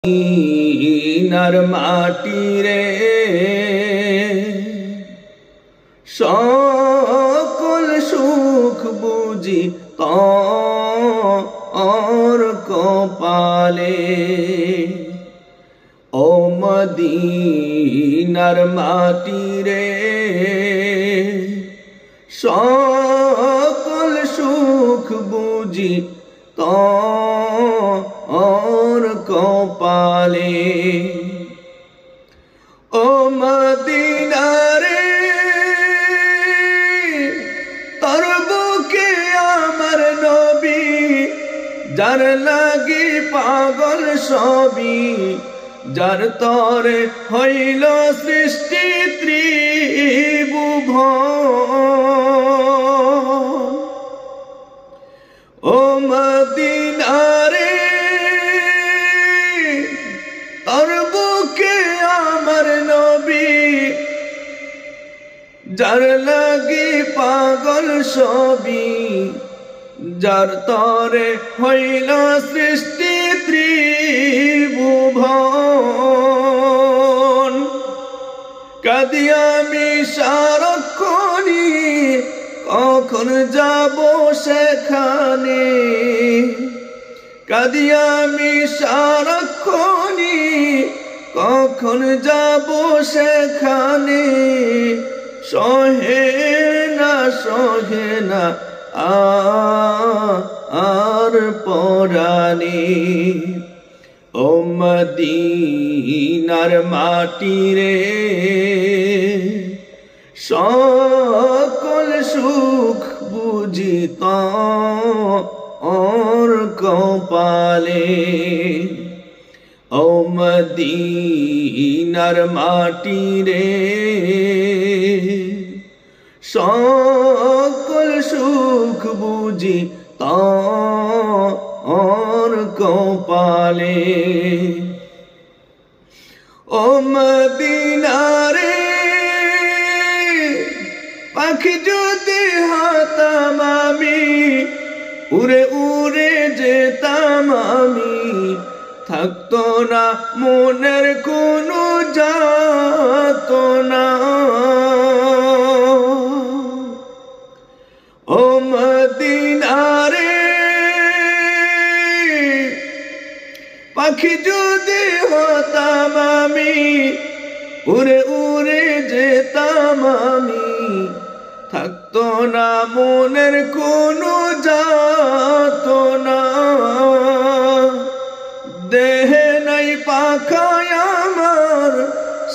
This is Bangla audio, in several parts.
মদিনার মাটি রে সকল সুখ বুঝি তোর কপালে। ও মদিনার মাটি রে সকল সুখ বুঝি তোর কপালে। ও মদিনা রে তোর বুকে আমার নবী, যার লাগি পাগল সবই, যার তরে হইল সৃষ্টি ত্রিভুবন। ও মদিনা রে তোর বুকে আমার নবী, যার লাগি পাগল সবই, যার তরে হইল সৃষ্টি ত্রিভুবন। কাঁদি আমি সারাক্ষণি, কখন যাব সেখানে। কাঁদি আমি সারাক্ষণি, কখন যাব সেখানে। সহে না আর পরাণে। ও মদিনার মাটি রে সকল সুখ বুঝি তোর কপালে। ও মদিনার মাটি রে সকল সুখ বুঝি তোর কপালে। ও মদিনা রে পাখি যদি হতাম আমি, উড়ে উড়ে যেতাম আমি, থাকতো না মনের কোনো যাতনা। ও মদিনা রে পাখি যদি হতাম আমি, উড়ে উড়ে যেতাম আমি, থাকতো না মনের কোনো যাতনা। দেহে নাই পাখায় আমার,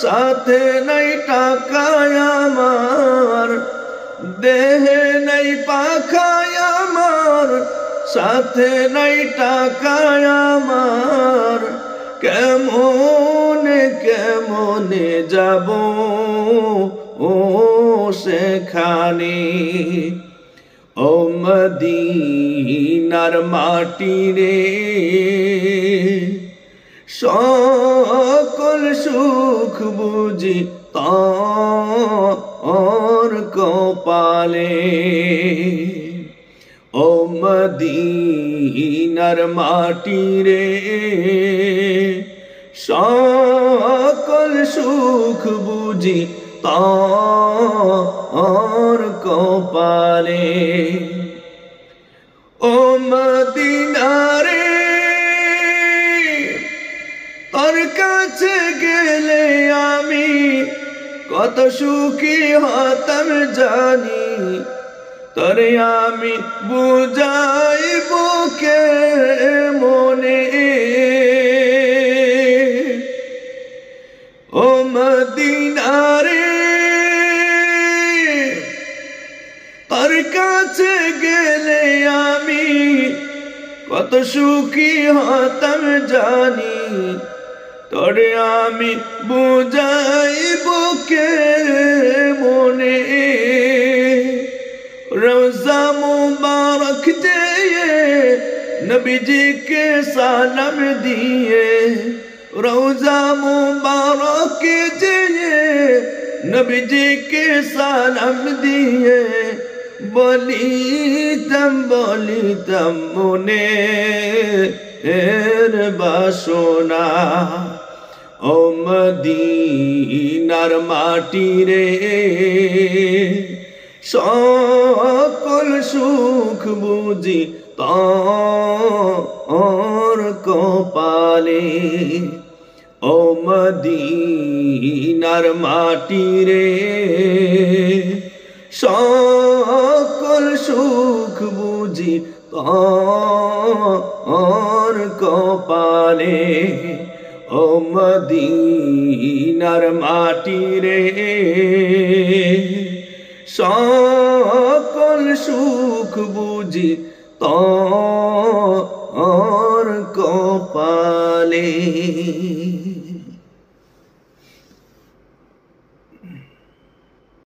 সাথে নাই টাকায় আমার। দেহে নাই পাখায় আমার, সাথে নাই টাকায় আমার। কেমনে কেমনে যাব ও সেখানে। ও মদিনার মাটি রে সকল সুখ বুঝি তোর কপালে। ও মদিনার মাটি রে সকল সুখ বুঝি তোর কপালে। ও মদিনা রে তোর কাছে গেলে আমি কত সুখী হতাম জানি। তরে আমি বুঝাইব কে মনে। ও মদিনা রে তোর কাছে গেলে আমি কত সুখী হতাম জানি। তরে আমি বুঝাইব কে মনে। রোজা মুবারক যেয়ে নবীজি কে সালাম দিয়ে। রোজা মুবারক যেয়ে নবীজি কে সালাম দিয়ে। বলিতাম মনে এর বাসনা ও মদিনার মাটি রে সকল সুখ বুঝি তোর কপালে ও মদিনার মাটি রে সকল সুখ বুঝি তোর কপালে ও মদিনার মাটি রে সকল সুখ বুঝি তোর